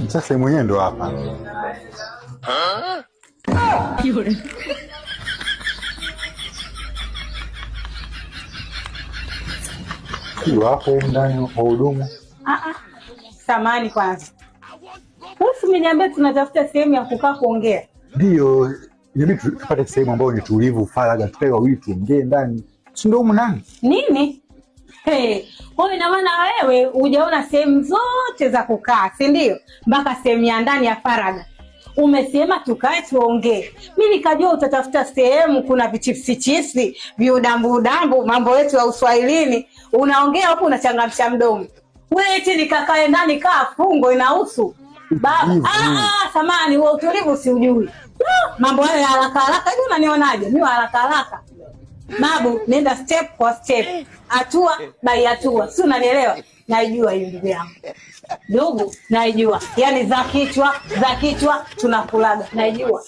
Sasa mwenyewe ndo hapa. Yule. Wapo ndani wahudumu. Samahani kwanza. Wewe umeniambia tunatafuta sehemu ya kukaa kuongea. Ndio, inabidi tupate sehemu ambayo ni tulivu, faraga, tukae wawili tuongee ndani. Si ndio huko ndani? Nini? Wewe ina maana wewe hujaona sehemu zote za kukaa, si ndio? Mpaka sehemu ya ndani ya faraga. Umesema tukae tuongee. Mimi nikajua utatafuta sehemu kuna vichipsi, viudambu, mambo yetu ya Uswahilini. Unaongea hapo unachangamsha mdomo. Wewe eti nikakae ndani kaa fungo inahusu. Baba, samani wewe utulivu si ujui. Mambo hayo ya haraka hivi unanionaje? Mimi haraka. Babu, nenda step kwa step. Hatua by hatua. Si unanielewa? Naijua hiyo ndugu yangu. Ndugu, naijua. Yaani za kichwa tunakulaga. Naijua.